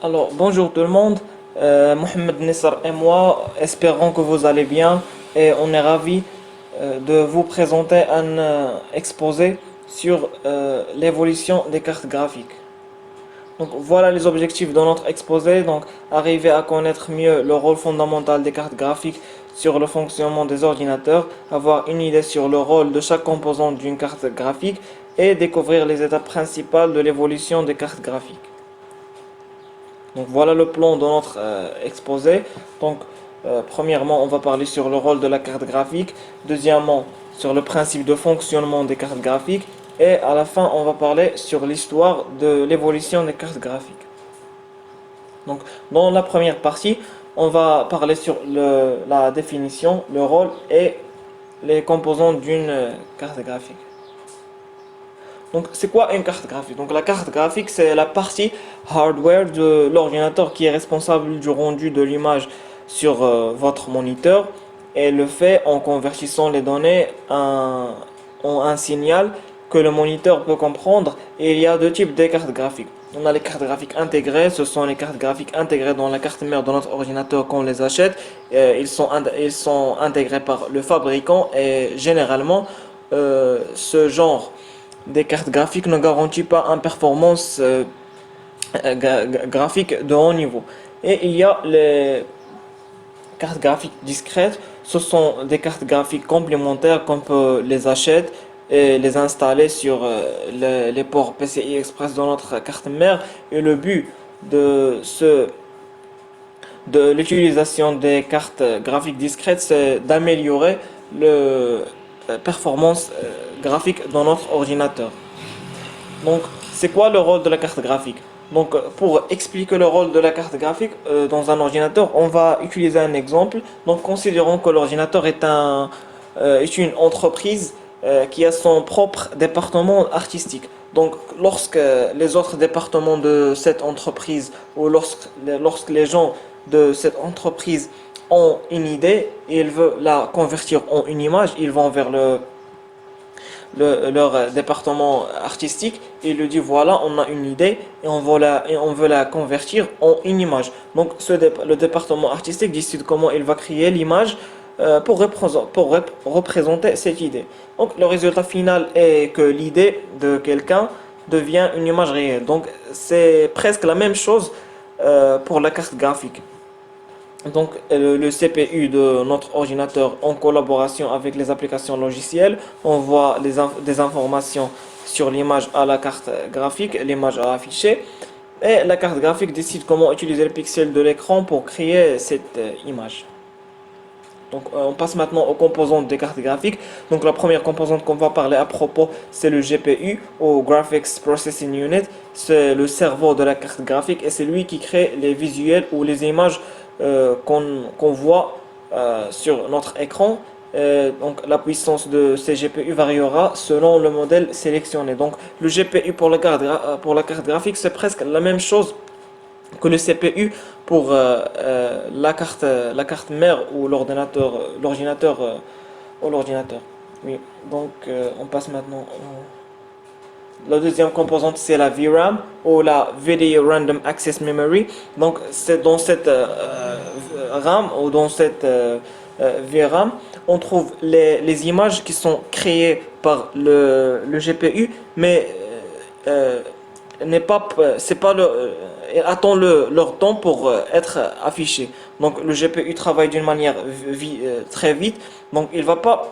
Alors, bonjour tout le monde. Mohamed Nessar et moi espérons que vous allez bien et on est ravi de vous présenter un exposé sur l'évolution des cartes graphiques. Donc, voilà les objectifs de notre exposé. Donc, arriver à connaître mieux le rôle fondamental des cartes graphiques sur le fonctionnement des ordinateurs, avoir une idée sur le rôle de chaque composant d'une carte graphique et découvrir les étapes principales de l'évolution des cartes graphiques. Donc voilà le plan de notre exposé. Donc premièrement, on va parler sur le rôle de la carte graphique. Deuxièmement, sur le principe de fonctionnement des cartes graphiques. Et à la fin, on va parler sur l'histoire de l'évolution des cartes graphiques. Donc dans la première partie, on va parler sur la définition, le rôle et les composants d'une carte graphique. Donc, c'est quoi une carte graphique? Donc, la carte graphique, c'est la partie hardware de l'ordinateur qui est responsable du rendu de l'image sur votre moniteur et le fait en convertissant les données en un signal que le moniteur peut comprendre. Et il y a deux types de cartes graphiques. On a les cartes graphiques intégrées, ce sont les cartes graphiques intégrées dans la carte mère de notre ordinateur quand on les achète. Ils sont intégrés par le fabricant et généralement, ce genre des cartes graphiques ne garantit pas une performance graphique de haut niveau. Et il y a les cartes graphiques discrètes, ce sont des cartes graphiques complémentaires qu'on peut les acheter et les installer sur les ports PCI Express de notre carte mère. Et le but de de l'utilisation des cartes graphiques discrètes, c'est d'améliorer le performance graphique dans notre ordinateur. Donc, c'est quoi le rôle de la carte graphique? Donc, pour expliquer le rôle de la carte graphique dans un ordinateur, on va utiliser un exemple. Donc, considérons que l'ordinateur est une entreprise qui a son propre département artistique. Donc, lorsque les autres départements de cette entreprise ou lorsque les gens de cette entreprise ont une idée et ils veulent la convertir en une image, ils vont vers leur département artistique et il lui dit voilà, on a une idée et on veut la convertir en une image. Donc le département artistique décide comment il va créer l'image pour représenter cette idée. Donc le résultat final est que l'idée de quelqu'un devient une image réelle. Donc c'est presque la même chose pour la carte graphique. Donc le CPU de notre ordinateur en collaboration avec les applications logicielles envoie des informations sur l'image à la carte graphique, l'image à afficher et la carte graphique décide comment utiliser les pixels de l'écran pour créer cette image. Donc on passe maintenant aux composantes des cartes graphiques. Donc la première composante qu'on va parler à propos, c'est le GPU ou Graphics Processing Unit. C'est le cerveau de la carte graphique et c'est lui qui crée les visuels ou les images qu'on voit sur notre écran. Donc la puissance de ces GPU variera selon le modèle sélectionné. Donc le GPU pour pour la carte graphique, c'est presque la même chose que le CPU pour la carte mère ou l'ordinateur. Oui. Donc on passe maintenant la deuxième composante, c'est la VRAM ou la Video Random Access Memory. Donc c'est dans cette RAM ou dans cette VRAM, on trouve les images qui sont créées par le GPU, mais n'est pas c'est pas attend leur temps pour être affiché. Donc le GPU travaille d'une manière très vite, donc il va pas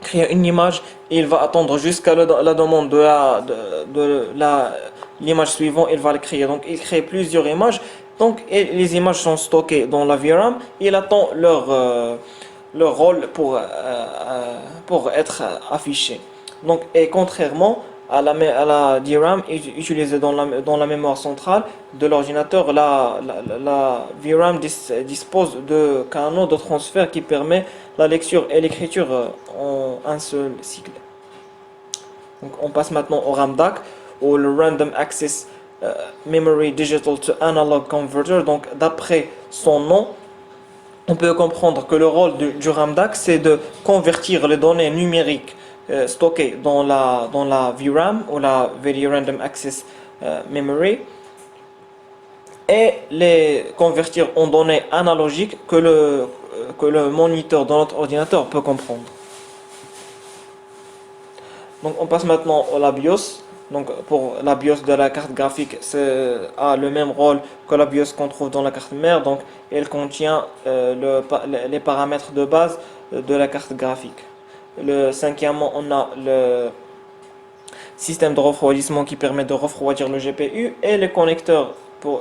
créer une image et il va attendre jusqu'à la demande de l'image suivante, il va le créer. Donc il crée plusieurs images, donc et les images sont stockées dans la VRAM, il attend leur rôle pour être affiché. Donc, et contrairement à la DRAM utilisée dans la mémoire centrale de l'ordinateur, la VRAM dispose de canaux de transfert qui permet la lecture et l'écriture en un seul cycle. Donc, on passe maintenant au RAM DAC ou le Random Access Memory Digital to Analog Converter. Donc, d'après son nom, on peut comprendre que le rôle du RAM DAC, c'est de convertir les données numériques stockées dans la VRAM ou la Video Random Access Memory et les convertir en données analogiques que le moniteur de notre ordinateur peut comprendre. Donc on passe maintenant à la BIOS. Donc pour la BIOS de la carte graphique, a le même rôle que la BIOS qu'on trouve dans la carte mère. Donc elle contient les paramètres de base de la carte graphique. Cinquièmement, on a le système de refroidissement qui permet de refroidir le GPU et les connecteurs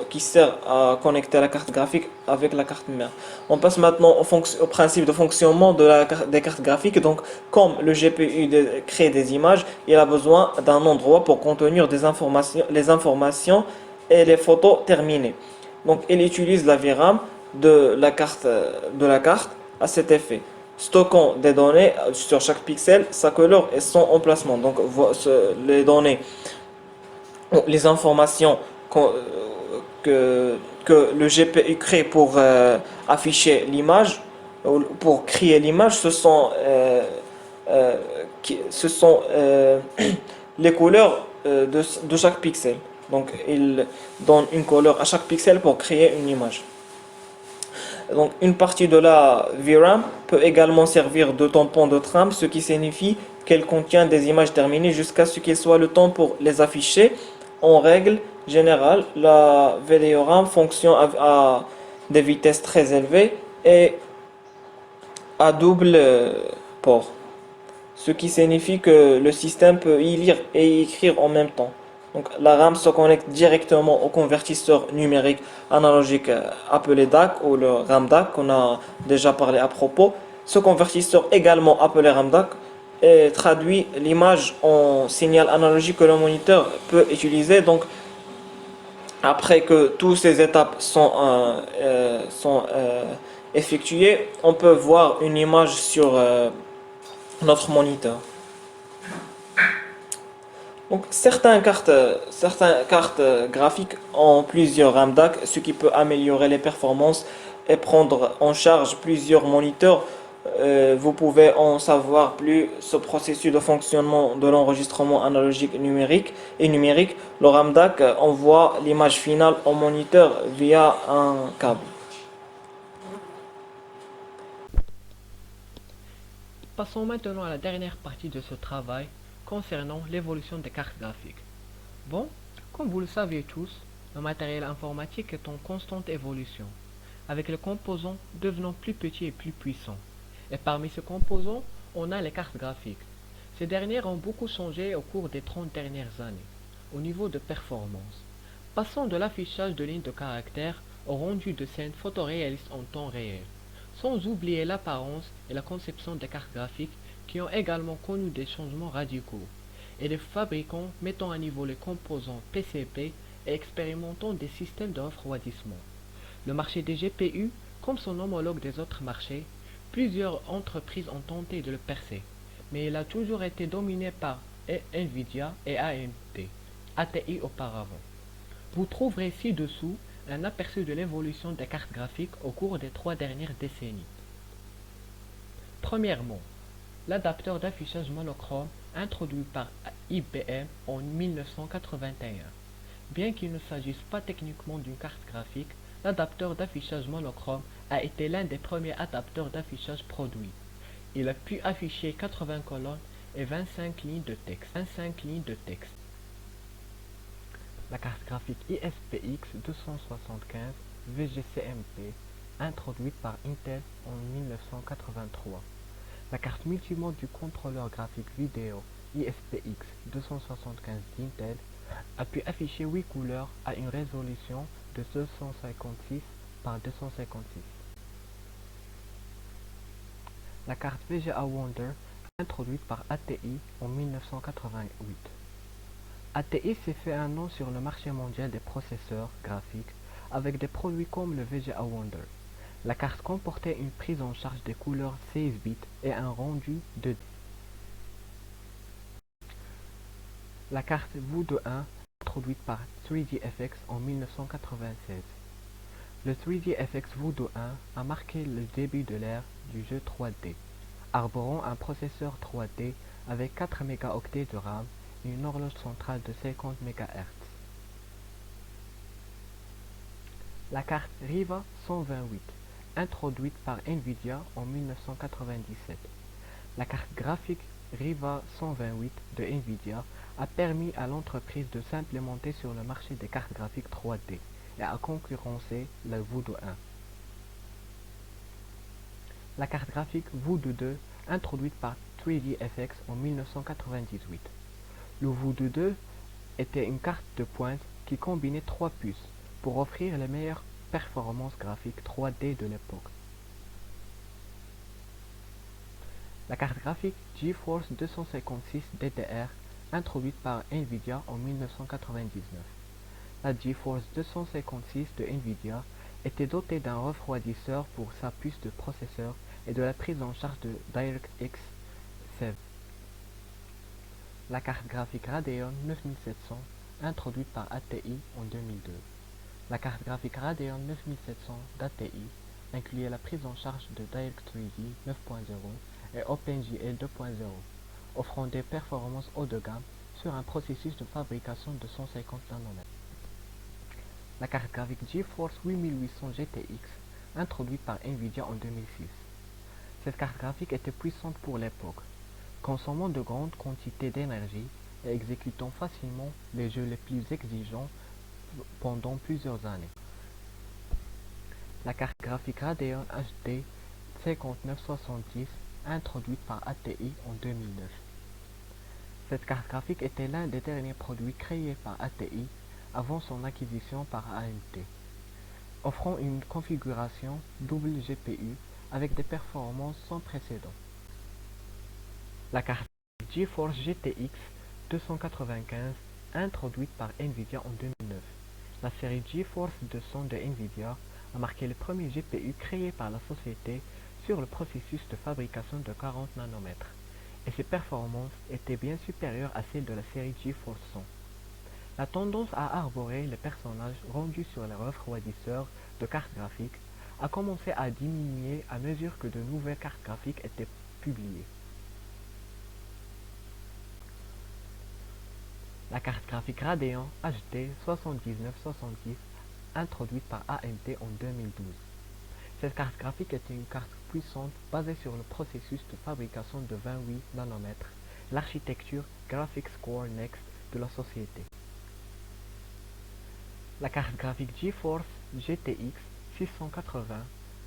qui servent à connecter la carte graphique avec la carte mère. On passe maintenant au principe de fonctionnement des cartes graphiques. Donc, comme le GPU crée des images, il a besoin d'un endroit pour contenir les informations et les photos terminées. Donc, il utilise la VRAM de la carte à cet effet, stockant des données sur chaque pixel, sa couleur et son emplacement. Donc, les données, les informations que, que le GPU crée pour afficher l'image, pour créer l'image, euh, ce sont les couleurs de chaque pixel. Donc, il donne une couleur à chaque pixel pour créer une image. Donc, une partie de la VRAM peut également servir de tampon de trame, ce qui signifie qu'elle contient des images terminées jusqu'à ce qu'il soit le temps pour les afficher. En règle générale, la VRAM fonctionne à des vitesses très élevées et à double port, ce qui signifie que le système peut y lire et y écrire en même temps. Donc, la RAM se connecte directement au convertisseur numérique analogique appelé DAC ou le RAM DAC qu'on a déjà parlé à propos. Ce convertisseur également appelé RAM DAC traduit l'image en signal analogique que le moniteur peut utiliser. Donc, après que toutes ces étapes sont effectuées, on peut voir une image sur notre moniteur. Donc, certaines cartes graphiques ont plusieurs RAM DAC, ce qui peut améliorer les performances et prendre en charge plusieurs moniteurs. Vous pouvez en savoir plus ce processus de fonctionnement de l'enregistrement analogique numérique. Le RAM DAC envoie l'image finale au moniteur via un câble. Passons maintenant à la dernière partie de ce travail concernant l'évolution des cartes graphiques. Bon, comme vous le savez tous, le matériel informatique est en constante évolution, avec les composants devenant plus petits et plus puissants. Et parmi ces composants, on a les cartes graphiques. Ces dernières ont beaucoup changé au cours des 30 dernières années, au niveau de performance. Passons de l'affichage de lignes de caractères au rendu de scènes photoréalistes en temps réel, sans oublier l'apparence et la conception des cartes graphiques qui ont également connu des changements radicaux, et les fabricants mettant à niveau les composants PCB et expérimentant des systèmes de refroidissement. Le marché des GPU, comme son homologue des autres marchés, plusieurs entreprises ont tenté de le percer, mais il a toujours été dominé par Nvidia et AMD, ATI auparavant. Vous trouverez ci-dessous un aperçu de l'évolution des cartes graphiques au cours des 3 dernières décennies. Premièrement, l'adapteur d'affichage monochrome introduit par IBM en 1981. Bien qu'il ne s'agisse pas techniquement d'une carte graphique, l'adapteur d'affichage monochrome a été l'un des premiers adapteurs d'affichage produits. Il a pu afficher 80 colonnes et 25 lignes de texte. La carte graphique ISPX 275 VGCMP, introduite par Intel en 1983. La carte multimode du contrôleur graphique vidéo ISPX 275 d'Intel a pu afficher 8 couleurs à une résolution de 256 par 256. La carte VGA Wonder, introduite par ATI en 1988. ATI s'est fait un nom sur le marché mondial des processeurs graphiques avec des produits comme le VGA Wonder. La carte comportait une prise en charge des couleurs 16 bits et un rendu de. La carte Voodoo 1, introduite par 3DFX en 1996. Le 3DFX Voodoo 1 a marqué le début de l'ère du jeu 3D, arborant un processeur 3D avec 4 mégaoctets de RAM et une horloge centrale de 50 MHz. La carte Riva 128, introduite par Nvidia en 1997. La carte graphique Riva 128 de Nvidia a permis à l'entreprise de s'implémenter sur le marché des cartes graphiques 3D et a concurrencé la Voodoo 1. La carte graphique Voodoo 2, introduite par 3DFX en 1998. Le Voodoo 2 était une carte de pointe qui combinait 3 puces pour offrir les meilleures performances graphiques 3D de l'époque. La carte graphique GeForce 256 DDR, introduite par Nvidia en 1999. La GeForce 256 de Nvidia était dotée d'un refroidisseur pour sa puce de processeur et de la prise en charge de DirectX 7. La carte graphique Radeon 9700, introduite par ATI en 2002. La carte graphique Radeon 9700 d'ATI incluait la prise en charge de Direct3D 9.0 et OpenGL 2.0, offrant des performances haut de gamme sur un processus de fabrication de 150 nanomètres. La carte graphique GeForce 8800 GTX, introduite par Nvidia en 2006. Cette carte graphique était puissante pour l'époque, consommant de grandes quantités d'énergie et exécutant facilement les jeux les plus exigeants pendant plusieurs années. La carte graphique Radeon HD 5970, introduite par ATI en 2009. Cette carte graphique était l'un des derniers produits créés par ATI avant son acquisition par AMD, offrant une configuration double GPU avec des performances sans précédent. La carte GeForce GTX 295, introduite par Nvidia en 2009. La série GeForce 200 de Nvidia a marqué le premier GPU créé par la société sur le processus de fabrication de 40 nanomètres, et ses performances étaient bien supérieures à celles de la série GeForce 100. La tendance à arborer les personnages rendus sur les refroidisseurs de cartes graphiques a commencé à diminuer à mesure que de nouvelles cartes graphiques étaient publiées. La carte graphique Radeon HD 7970, introduite par AMD en 2012. Cette carte graphique était une carte puissante basée sur le processus de fabrication de 28 nanomètres, l'architecture Graphics Core Next de la société. La carte graphique GeForce GTX 680,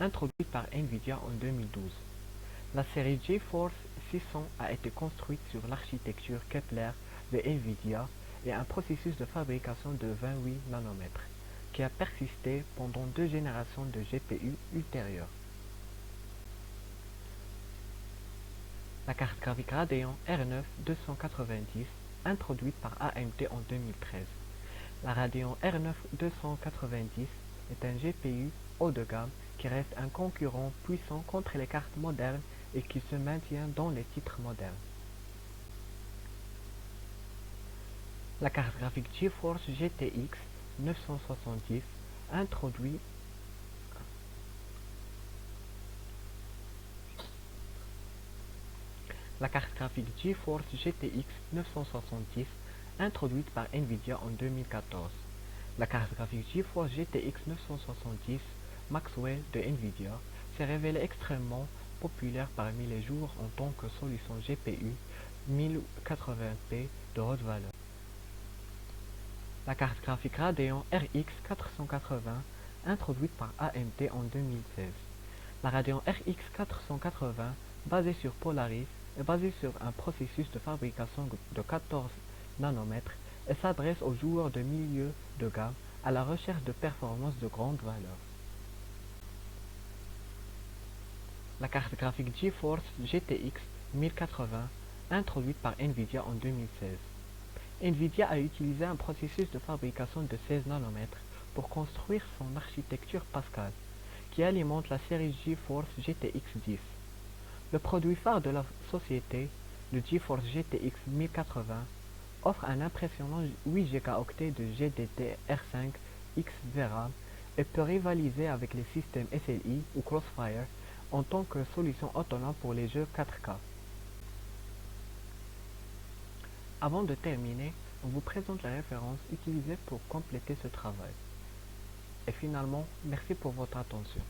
introduite par Nvidia en 2012. La série GeForce 600 a été construite sur l'architecture Kepler de Nvidia et un processus de fabrication de 28 nanomètres, qui a persisté pendant 2 générations de GPU ultérieures. La carte graphique Radeon R9 290, introduite par AMD en 2013. La Radeon R9 290 est un GPU haut de gamme qui reste un concurrent puissant contre les cartes modernes et qui se maintient dans les titres modernes. La carte graphique GeForce GTX 970, introduite La carte graphique GeForce GTX 970, introduite par Nvidia en 2014. La carte graphique GeForce GTX 970 Maxwell de Nvidia s'est révélée extrêmement populaire parmi les joueurs en tant que solution GPU 1080p de haute valeur. La carte graphique Radeon RX 480, introduite par AMD en 2016. La Radeon RX 480, basée sur Polaris, est basée sur un processus de fabrication de 14 nanomètres et s'adresse aux joueurs de milieu de gamme à la recherche de performances de grande valeur. La carte graphique GeForce GTX 1080, introduite par Nvidia en 2016. Nvidia a utilisé un processus de fabrication de 16 nanomètres pour construire son architecture Pascal, qui alimente la série GeForce GTX 10. Le produit phare de la société, le GeForce GTX 1080, offre un impressionnant 8 Go de GDDR5 X VRAM et peut rivaliser avec les systèmes SLI ou Crossfire en tant que solution autonome pour les jeux 4K. Avant de terminer, on vous présente les références utilisées pour compléter ce travail. Et finalement, merci pour votre attention.